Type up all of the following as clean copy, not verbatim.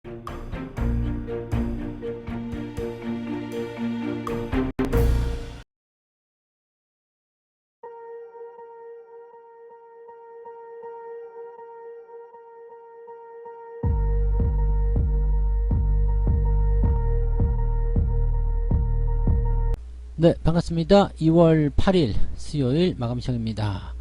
네, 반갑습니다. 2월 8일 수요일 마감 시간입니다.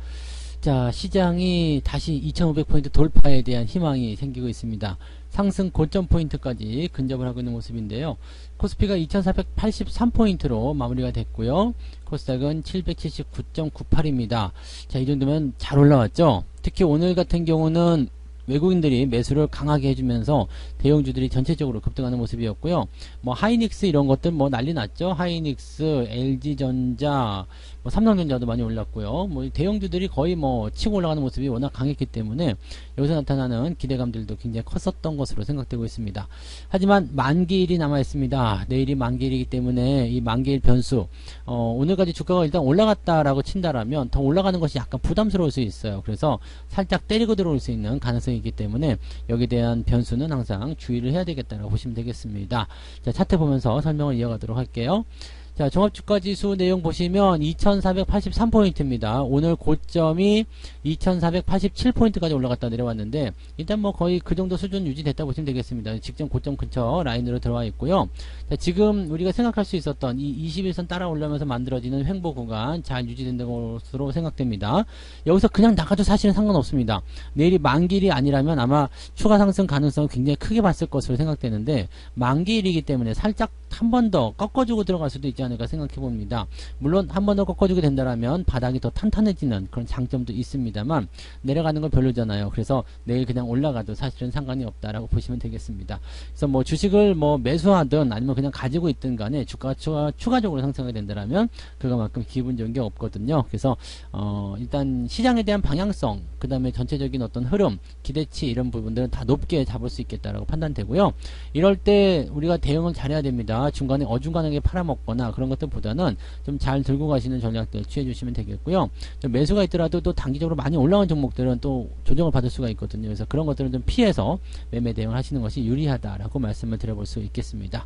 자, 시장이 다시 2500포인트 돌파에 대한 희망이 생기고 있습니다. 상승 고점 포인트까지 근접을 하고 있는 모습인데요. 코스피가 2483포인트로 마무리가 됐고요. 코스닥은 779.98입니다. 자, 이 정도면 잘 올라왔죠. 특히 오늘 같은 경우는 외국인들이 매수를 강하게 해주면서 대형주들이 전체적으로 급등하는 모습이었고요. 뭐 하이닉스 이런 것들 뭐 난리 났죠. 하이닉스, LG전자, 뭐 삼성전자도 많이 올랐고요. 뭐 대형주들이 거의 뭐 치고 올라가는 모습이 워낙 강했기 때문에 여기서 나타나는 기대감들도 굉장히 컸었던 것으로 생각되고 있습니다. 하지만 만기일이 남아 있습니다. 내일이 만기일이기 때문에 이 만기일 변수, 오늘까지 주가가 일단 올라갔다라고 친다라면 더 올라가는 것이 약간 부담스러울 수 있어요. 그래서 살짝 때리고 들어올 수 있는 가능성이 있기 때문에 여기에 대한 변수는 항상 주의를 해야 되겠다라고 보시면 되겠습니다. 자, 차트 보면서 설명을 이어가도록 할게요. 자, 종합주가지수 내용 보시면 2483포인트입니다. 오늘 고점이 2487포인트까지 올라갔다 내려왔는데 일단 뭐 거의 그 정도 수준 유지됐다 보시면 되겠습니다. 직전 고점 근처 라인으로 들어와 있고요. 자, 지금 우리가 생각할 수 있었던 이 21선 따라 올라오면서 만들어지는 횡보 구간 잘 유지된 것으로 생각됩니다. 여기서 그냥 나가도 사실은 상관없습니다. 내일이 만기일이 아니라면 아마 추가 상승 가능성을 굉장히 크게 봤을 것으로 생각되는데 만기일이기 때문에 살짝 한 번 더 꺾어주고 들어갈 수도 있지 않을까 생각해 봅니다. 물론 한 번 더 꺾어주게 된다면 바닥이 더 탄탄해지는 그런 장점도 있습니다만 내려가는 건 별로잖아요. 그래서 내일 그냥 올라가도 사실은 상관이 없다라고 보시면 되겠습니다. 그래서 뭐 주식을 뭐 매수하든 아니면 그냥 가지고 있든 간에 주가가 추가적으로 상승하게 된다면 그거만큼 기분 좋은 게 없거든요. 그래서 일단 시장에 대한 방향성, 그 다음에 전체적인 어떤 흐름, 기대치 이런 부분들은 다 높게 잡을 수 있겠다라고 판단되고요. 이럴 때 우리가 대응을 잘해야 됩니다. 중간에 어중간하게 팔아먹거나 그런 것들보다는 좀 잘 들고 가시는 전략들 취해 주시면 되겠고요. 좀 매수가 있더라도 또 단기적으로 많이 올라온 종목들은 또 조정을 받을 수가 있거든요. 그래서 그런 것들은 좀 피해서 매매 대응을 하시는 것이 유리하다라고 말씀을 드려볼 수 있겠습니다.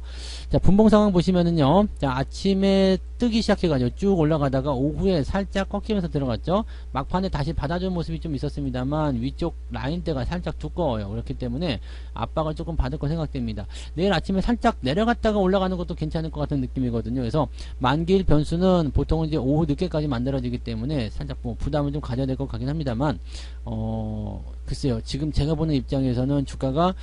자, 분봉 상황 보시면은요. 자, 아침에 뜨기 시작해가지고 쭉 올라가다가 오후에 살짝 꺾이면서 들어갔죠. 막판에 다시 받아준 모습이 좀 있었습니다만 위쪽 라인대가 살짝 두꺼워요. 그렇기 때문에 압박을 조금 받을 거 생각됩니다. 내일 아침에 살짝 내려갔다가 올라가는 것도 괜찮을 것 같은 느낌이거든요. 그래서 만기일 변수는 보통은 이제 오후 늦게까지 만들어지기 때문에 살짝 뭐 부담을 좀 가져야 될 것 같긴 합니다만 글쎄요. 지금 제가 보는 입장에서는 주가가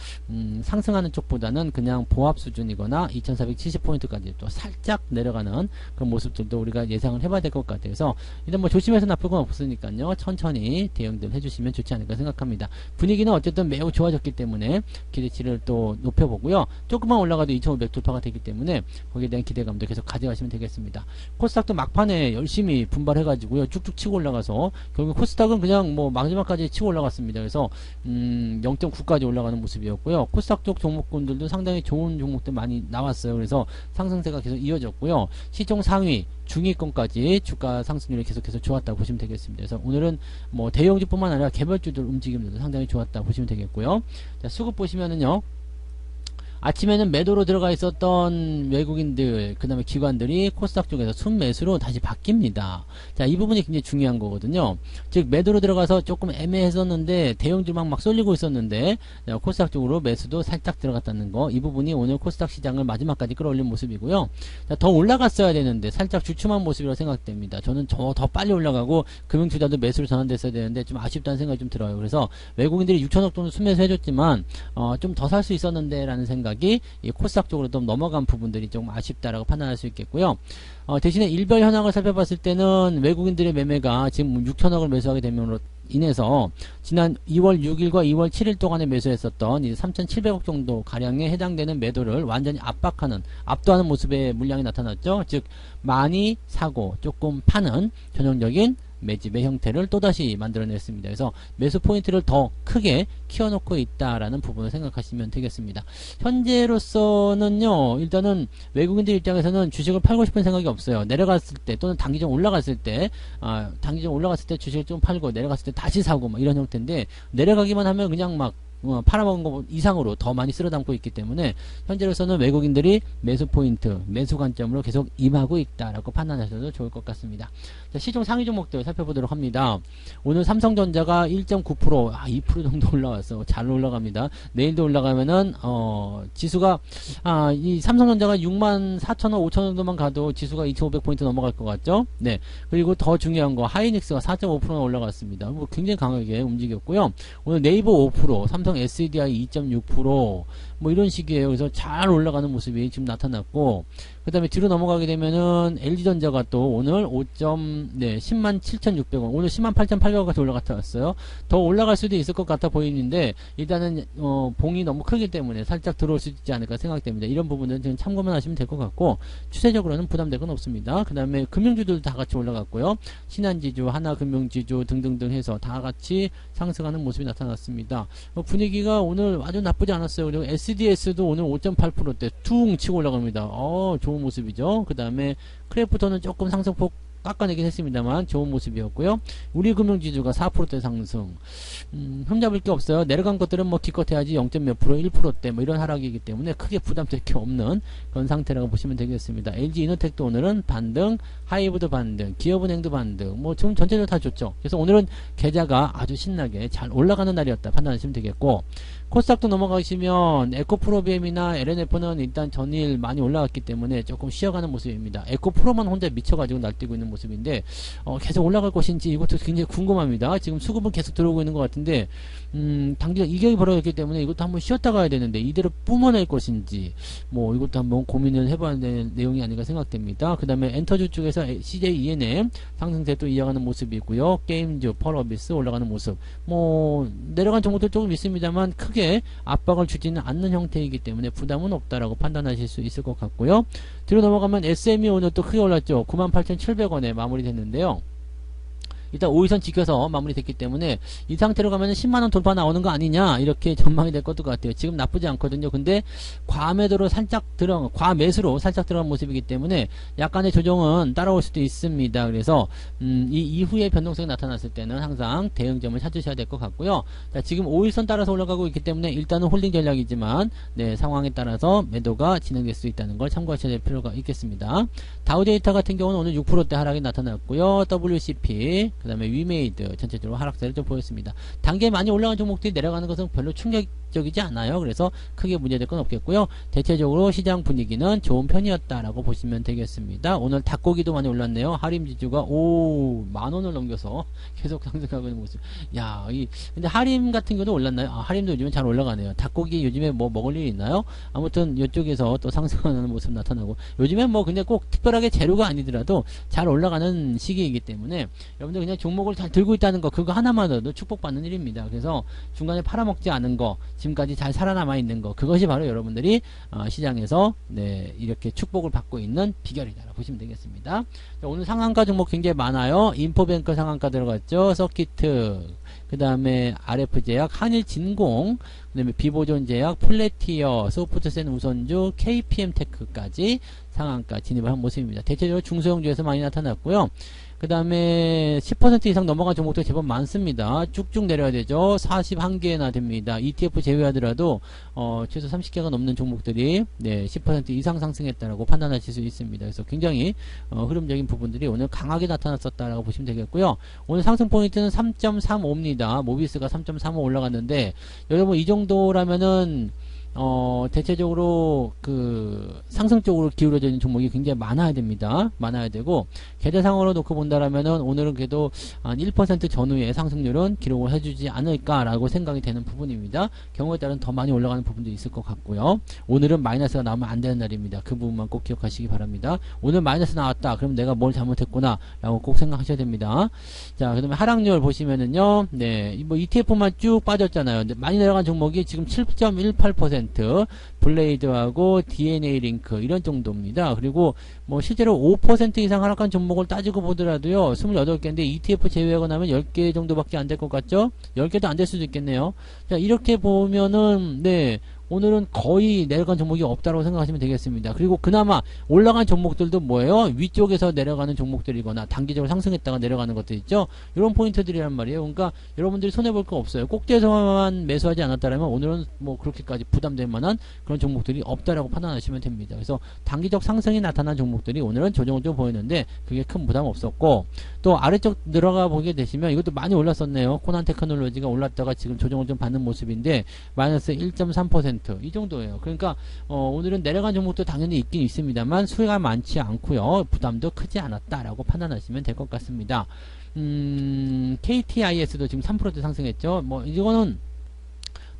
상승하는 쪽보다는 그냥 보합 수준이거나 2470포인트까지 또 살짝 내려가는 그런 모습들도 우리가 예상을 해봐야 될 것 같아요. 그래서 일단 뭐 조심해서 나쁠 건 없으니까요. 천천히 대응들 해주시면 좋지 않을까 생각합니다. 분위기는 어쨌든 매우 좋아졌기 때문에 기대치를 또 높여보고요. 조금만 올라가도 2500 돌파가 되기 때문에 거기에 대한 기대감도 계속 가져가시면 되겠습니다. 코스닥도 막판에 열심히 분발해가지고요. 쭉쭉 치고 올라가서 결국 코스닥은 그냥 뭐 마지막까지 치고 올라갔습니다. 그래서 0.9까지 올라가는 모습이었고요. 코스닥 쪽 종목군들도 상당히 좋은 종목들 많이 나왔어요. 그래서 상승세가 계속 이어졌고요. 시총 상위 중위권까지 주가 상승률이 계속해서 좋았다고 보시면 되겠습니다. 그래서 오늘은 뭐 대형주뿐만 아니라 개별주들 움직임들도 상당히 좋았다고 보시면 되겠고요. 자, 수급 보시면은요. 아침에는 매도로 들어가 있었던 외국인들, 그 다음에 기관들이 코스닥 쪽에서 순매수로 다시 바뀝니다. 자, 이 부분이 굉장히 중요한 거거든요. 즉, 매도로 들어가서 조금 애매했었는데, 대형주만 막 쏠리고 있었는데, 코스닥 쪽으로 매수도 살짝 들어갔다는 거, 이 부분이 오늘 코스닥 시장을 마지막까지 끌어올린 모습이고요. 자, 더 올라갔어야 되는데, 살짝 주춤한 모습이라고 생각됩니다. 저는 더 빨리 올라가고, 금융투자도 매수로 전환됐어야 되는데, 좀 아쉽다는 생각이 좀 들어요. 그래서 외국인들이 6천억 정도 순매수 해줬지만, 좀 더 살 수 있었는데, 라는 생각, 이 코스닥 쪽으로 좀 넘어간 부분들이 좀 아쉽다라고 판단할 수 있겠고요. 대신에 일별 현황을 살펴봤을 때는 외국인들의 매매가 지금 6천억을 매수하게 됨으로 인해서 지난 2월 6일과 2월 7일 동안에 매수했었던 3,700억 정도 가량에 해당되는 매도를 완전히 압박하는, 압도하는 모습의 물량이 나타났죠. 즉 많이 사고 조금 파는 전형적인 매집의 형태를 또다시 만들어냈습니다. 그래서 매수 포인트를 더 크게 키워놓고 있다라는 부분을 생각하시면 되겠습니다. 현재로서는요, 일단은 외국인들 입장에서는 주식을 팔고 싶은 생각이 없어요. 내려갔을 때 또는 단기적 올라갔을 때, 단기적 올라갔을 때 주식을 좀 팔고 내려갔을 때 다시 사고 막 이런 형태인데, 내려가기만 하면 그냥 막 팔아먹은 것 이상으로 더 많이 쓸어담고 있기 때문에 현재로서는 외국인들이 매수 포인트, 매수 관점으로 계속 임하고 있다라고 판단하셔도 좋을 것 같습니다. 자, 시중 상위 종목들 살펴보도록 합니다. 오늘 삼성전자가 1.9%, 2% 정도 올라왔어. 잘 올라갑니다. 내일도 올라가면은 지수가 이 삼성전자가 64,000원, 5,000원 정도만 가도 지수가 2,500포인트 넘어갈 것 같죠? 네. 그리고 더 중요한 거 하이닉스가 4.5%나 올라갔습니다. 뭐 굉장히 강하게 움직였고요. 오늘 네이버 5%, 삼성 SDI 2.6%, 뭐 이런 식이에요. 그래서 잘 올라가는 모습이 지금 나타났고, 그 다음에 뒤로 넘어가게 되면은 LG전자가 또 오늘 107,600원, 오늘 108,800원까지 올라갔다 왔어요. 더 올라갈 수도 있을 것 같아 보이는데, 일단은 봉이 너무 크기 때문에 살짝 들어올 수 있지 않을까 생각됩니다. 이런 부분은 지금 참고만 하시면 될 것 같고, 추세적으로는 부담될 건 없습니다. 그 다음에 금융주들도 다 같이 올라갔고요. 신한지주, 하나금융지주 등등등 해서 다 같이 상승하는 모습이 나타났습니다. 분위기가 오늘 아주 나쁘지 않았어요. 그리고 SDS도 오늘 5.8%대 퉁 치고 올라갑니다. 좋은 모습이죠. 그 다음에 크래프톤은 조금 상승폭 깎아내긴 했습니다만 좋은 모습이었고요. 우리금융지주가 4%대 상승. 흠잡을 게 없어요. 내려간 것들은 뭐 기껏 해야지 0. 몇 프로, 1%대 뭐 이런 하락이기 때문에 크게 부담될 게 없는 그런 상태라고 보시면 되겠습니다. LG이노텍도 오늘은 반등, 하이브도 반등, 기업은행도 반등, 뭐 지금 전체적으로 다 좋죠. 그래서 오늘은 계좌가 아주 신나게 잘 올라가는 날이었다 판단하시면 되겠고, 코스닥도 넘어가시면 에코프로비엠이나 LNF는 일단 전일 많이 올라갔기 때문에 조금 쉬어가는 모습입니다. 에코프로만 혼자 미쳐가지고 날뛰고 있는 모습인데 계속 올라갈 것인지 이것도 굉장히 궁금합니다. 지금 수급은 계속 들어오고 있는 것 같은데 당장 이격이 벌어졌기 때문에 이것도 한번 쉬었다 가야 되는데 이대로 뿜어낼 것인지 뭐 이것도 한번 고민을 해봐야 되는 내용이 아닌가 생각됩니다. 그 다음에 엔터주 쪽에서 CJ ENM 상승세 또 이어가는 모습이고요. 게임주, 펄어비스 올라가는 모습, 뭐 내려간 종목들 조금 있습니다만 크게 압박을 주지는 않는 형태이기 때문에 부담은 없다라고 판단하실 수 있을 것 같고요. 뒤로 넘어가면 SM이 오늘 또 크게 올랐죠. 98,700원에 마무리됐는데요. 일단 5일선 지켜서 마무리됐기 때문에 이 상태로 가면 10만원 돌파 나오는 거 아니냐 이렇게 전망이 될 것도 같아요. 지금 나쁘지 않거든요. 근데 과매도로 살짝 과매수로 살짝 들어간 모습이기 때문에 약간의 조정은 따라올 수도 있습니다. 그래서 이 이후에 변동성이 나타났을 때는 항상 대응점을 찾으셔야 될 것 같고요. 자, 지금 5일선 따라서 올라가고 있기 때문에 일단은 홀딩 전략이지만 상황에 따라서 매도가 진행될 수 있다는 걸 참고하셔야 될 필요가 있겠습니다. 다우데이터 같은 경우는 오늘 6%대 하락이 나타났고요. WCP 그 다음에 위메이드 전체적으로 하락세를 좀 보였습니다. 단계 많이 올라간 종목들이 내려가는 것은 별로 충격적이지 않아요. 그래서 크게 문제될 건 없겠고요. 대체적으로 시장 분위기는 좋은 편이었다라고 보시면 되겠습니다. 오늘 닭고기도 많이 올랐네요. 하림지주가 10,000원을 넘겨서 계속 상승하고 있는 모습. 근데 하림 같은 경우도 올랐나요? 하림도 요즘에 잘 올라가네요. 닭고기 요즘에 뭐 먹을 일 있나요? 아무튼 이쪽에서 또 상승하는 모습 나타나고, 요즘에 뭐 그냥 꼭 특별하게 재료가 아니더라도 잘 올라가는 시기이기 때문에 여러분들 그냥 종목을 잘 들고 있다는 거, 그거 하나만으로도 축복받는 일입니다. 그래서 중간에 팔아먹지 않은 거, 지금까지 잘 살아남아 있는 거, 그것이 바로 여러분들이 시장에서 이렇게 축복을 받고 있는 비결이다 보시면 되겠습니다. 자, 오늘 상한가 종목 굉장히 많아요. 인포뱅크 상한가 들어갔죠. 서키트, 그 다음에 RF제약, 한일진공, 그 다음에 비보존제약, 플래티어, 소프트센 우선주, KPM테크까지 상한가 진입을 한 모습입니다. 대체적으로 중소형주에서 많이 나타났고요. 그 다음에 10% 이상 넘어간 종목도 제법 많습니다. 쭉쭉 내려야 되죠. 41개나 됩니다. ETF 제외하더라도 최소 30개가 넘는 종목들이 10% 이상 상승했다라고 판단하실 수 있습니다. 그래서 굉장히 흐름적인 부분들이 오늘 강하게 나타났었다라고 보시면 되겠고요. 오늘 상승 포인트는 3.35입니다. 모비스가 3.35 올라갔는데, 여러분 이 정도라면은 대체적으로 상승 쪽으로 기울어져 있는 종목이 굉장히 많아야 됩니다. 많아야 되고, 계좌상으로 놓고 본다라면은 오늘은 그래도 한 1% 전후의 상승률은 기록을 해주지 않을까라고 생각이 되는 부분입니다. 경우에 따른 더 많이 올라가는 부분도 있을 것 같고요. 오늘은 마이너스가 나오면 안 되는 날입니다. 그 부분만 꼭 기억하시기 바랍니다. 오늘 마이너스 나왔다, 그럼 내가 뭘 잘못했구나 라고 꼭 생각하셔야 됩니다. 자, 그 다음에 하락률 보시면은요, 뭐 ETF만 쭉 빠졌잖아요. 근데 많이 내려간 종목이 지금 7.18%, 블레이드하고 DNA 링크 이런 정도입니다. 그리고 뭐 실제로 5% 이상 하락한 종목을 따지고 보더라도요, 28개인데 ETF 제외하고 나면 10개 정도밖에 안 될 것 같죠? 10개도 안 될 수도 있겠네요. 자, 이렇게 보면은 오늘은 거의 내려간 종목이 없다고 생각하시면 되겠습니다. 그리고 그나마 올라간 종목들도 뭐예요? 위쪽에서 내려가는 종목들이거나 단기적으로 상승했다가 내려가는 것들 있죠? 이런 포인트들이란 말이에요. 그러니까 여러분들이 손해볼 거 없어요. 꼭대에서만 매수하지 않았다면 오늘은 뭐 그렇게까지 부담될 만한 그런 종목들이 없다라고 판단하시면 됩니다. 그래서 단기적 상승이 나타난 종목들이 오늘은 조정을 좀 보였는데 그게 큰 부담 없었고, 또 아래쪽 들어가 보게 되시면 이것도 많이 올랐었네요. 코난 테크놀로지가 올랐다가 지금 조정을 좀 받는 모습인데 마이너스 1.3% 이 정도예요. 그러니까 오늘은 내려간 종목도 당연히 있긴 있습니다만 수혜가 많지 않고요. 부담도 크지 않았다라고 판단하시면 될 것 같습니다. KTIS도 지금 3% 상승했죠. 뭐 이거는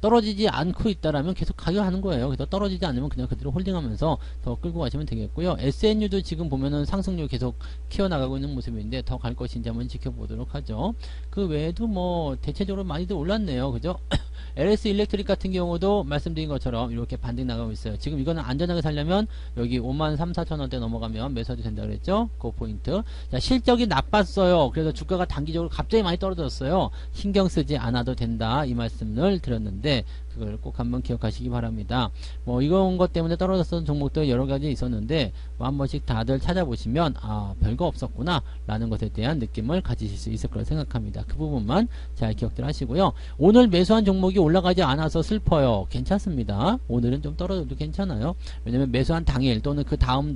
떨어지지 않고 있다라면 계속 가격하는 거예요. 그래서 떨어지지 않으면 그냥 그대로 홀딩하면서 더 끌고 가시면 되겠고요. SNU도 지금 보면은 상승률 계속 키워나가고 있는 모습인데 더 갈 것인지 한번 지켜보도록 하죠. 그 외에도 뭐 대체적으로 많이들 올랐네요. 그죠? LS 일렉트릭 같은 경우도 말씀드린 것처럼 이렇게 반등 나가고 있어요. 지금 이거는 안전하게 살려면 여기 53,000~54,000원대 넘어가면 매수해도 된다 그랬죠? 그 포인트. 자, 실적이 나빴어요. 그래서 주가가 단기적으로 갑자기 많이 떨어졌어요. 신경 쓰지 않아도 된다 이 말씀을 드렸는데 그걸 꼭 한번 기억하시기 바랍니다. 뭐 이런 것 때문에 떨어졌던 종목도 여러 가지 있었는데 뭐 한 번씩 다들 찾아보시면 아 별거 없었구나 라는 것에 대한 느낌을 가지실 수 있을 거라 생각합니다. 그 부분만 잘 기억들 하시고요. 오늘 매수한 종목이 올라가지 않아서 슬퍼요. 괜찮습니다. 오늘은 좀 떨어져도 괜찮아요. 왜냐면 매수한 당일 또는 그 다음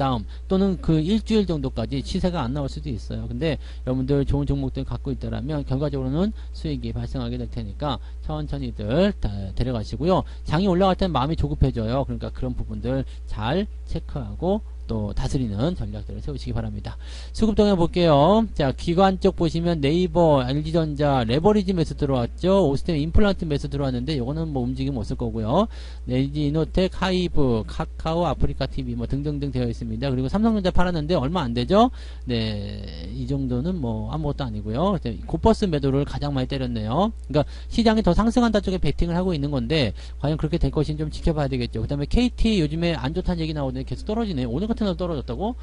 또는 그 일주일 정도까지 시세가 안 나올 수도 있어요. 근데 여러분들 좋은 종목들 갖고 있다라면 결과적으로는 수익이 발생하게 될 테니까 천천히들 데려가시고요. 장이 올라갈 때는 마음이 조급해져요. 그러니까 그런 부분들 잘 체크하고 또 다스리는 전략들을 세우시기 바랍니다. 수급동에 볼게요. 자, 기관 쪽 보시면 네이버, LG전자, 레버리지 매수 들어왔죠. 오스템 임플란트 매수 들어왔는데 이거는 뭐 움직임 없을 거고요. LG 이노텍, 하이브, 카카오, 아프리카TV 뭐 등등등 되어 있습니다. 그리고 삼성전자 팔았는데 얼마 안 되죠? 네, 이 정도는 뭐 아무것도 아니고요. 고버스 매도를 가장 많이 때렸네요. 그러니까 시장이 더 상승한다 쪽에 베팅을 하고 있는 건데 과연 그렇게 될 것인지 좀 지켜봐야 되겠죠. 그 다음에 KT 요즘에 안 좋다는 얘기 나오는데 계속 떨어지네요. 오늘 같은 날 떨어졌다고?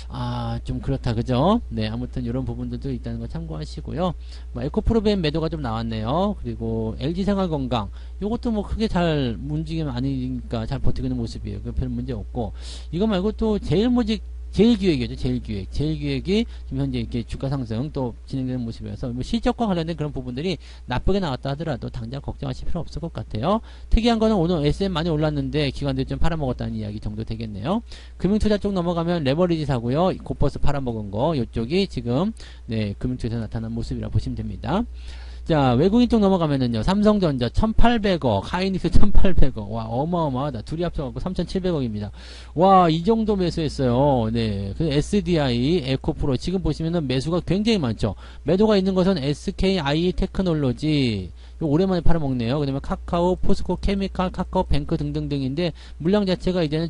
아, 좀 그렇다, 그죠? 네, 아무튼 이런 부분들도 있다는 거 참고하시고요. 뭐 에코프로벤 매도가 좀 나왔네요. 그리고 LG생활건강, 요것도 뭐 크게 잘 움직임 아니니까 잘 버티고 있는 모습이에요. 별 문제 없고. 이거 말고 또 제일기획이죠. 제일기획이 지금 현재 이렇게 주가 상승 또 진행되는 모습이어서 뭐 실적과 관련된 그런 부분들이 나쁘게 나왔다 하더라도 당장 걱정하실 필요 없을 것 같아요. 특이한 거는 오늘 SM 많이 올랐는데 기관들이 좀 팔아먹었다는 이야기 정도 되겠네요. 금융투자 쪽 넘어가면 레버리지 사고요. 고버스 팔아먹은 거 이쪽이 지금 네 금융투자에서 나타난 모습이라 보시면 됩니다. 자, 외국인 쪽 넘어가면은요, 삼성전자 1,800억, 하이닉스 1,800억, 와, 어마어마하다. 둘이 합쳐갖고 3,700억입니다. 와, 이 정도 매수했어요. 네. 그 SDI, 에코프로, 지금 보시면은 매수가 굉장히 많죠. 매도가 있는 것은 SKI 테크놀로지, 오랜만에 팔아먹네요. 그 다음에 카카오, 포스코 케미칼, 카카오뱅크 등등등인데, 물량 자체가 이제는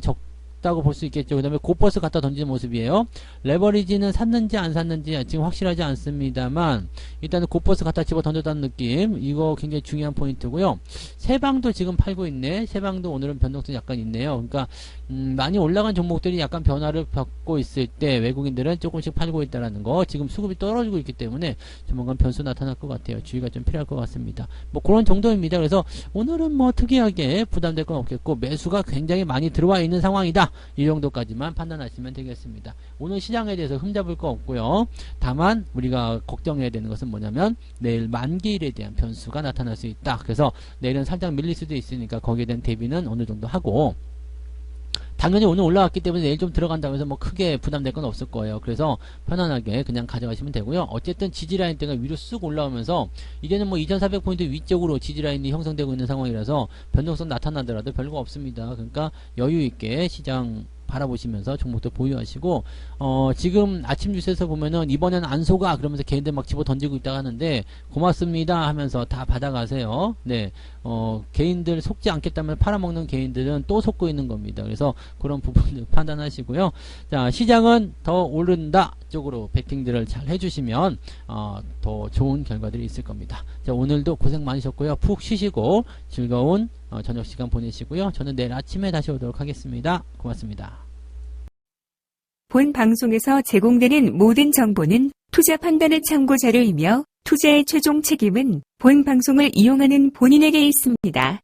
다고 볼 수 있겠죠. 그 다음에 고버스 갖다 던지는 모습이에요. 레버리지는 샀는지 안 샀는지 지금 확실하지 않습니다만 일단은 고버스 갖다 집어 던졌다는 느낌, 이거 굉장히 중요한 포인트고요. 세방도 지금 팔고 있네. 세방도 오늘은 변동성이 약간 있네요. 그러니까 많이 올라간 종목들이 약간 변화를 겪고 있을 때 외국인들은 조금씩 팔고 있다라는 거, 지금 수급이 떨어지고 있기 때문에 조만간 변수 나타날 것 같아요. 주의가 좀 필요할 것 같습니다. 뭐 그런 정도입니다. 그래서 오늘은 뭐 특이하게 부담될 건 없겠고 매수가 굉장히 많이 들어와 있는 상황이다, 이 정도까지만 판단하시면 되겠습니다. 오늘 시장에 대해서 흠잡을 거 없고요. 다만 우리가 걱정해야 되는 것은 뭐냐면 내일 만기일에 대한 변수가 나타날 수 있다. 그래서 내일은 살짝 밀릴 수도 있으니까 거기에 대한 대비는 어느 정도 하고, 당연히 오늘 올라왔기 때문에 내일 좀 들어간다고 해서 뭐 크게 부담될 건 없을 거예요. 그래서 편안하게 그냥 가져가시면 되고요. 어쨌든 지지라인 때가 위로 쑥 올라오면서 이제는 뭐 2400포인트 위쪽으로 지지라인이 형성되고 있는 상황이라서 변동성 나타나더라도 별거 없습니다. 그러니까 여유있게 시장 바라보시면서 종목도 보유하시고, 지금 아침 뉴스에서 보면은 이번에는 안 속아 그러면서 개인들 막 집어 던지고 있다가 하는데 고맙습니다 하면서 다 받아가세요. 네, 개인들 속지 않겠다면 팔아먹는 개인들은 또 속고 있는 겁니다. 그래서 그런 부분들 판단하시고요. 자, 시장은 더 오른다 쪽으로 베팅들을 잘 해주시면 더 좋은 결과들이 있을 겁니다. 자, 오늘도 고생 많으셨고요. 푹 쉬시고 즐거운 저녁 시간 보내시고요. 저는 내일 아침에 다시 오도록 하겠습니다. 고맙습니다. 본 방송에서 제공되는 모든 정보는 투자 판단의 참고 자료이며 투자의 최종 책임은 본 방송을 이용하는 본인에게 있습니다.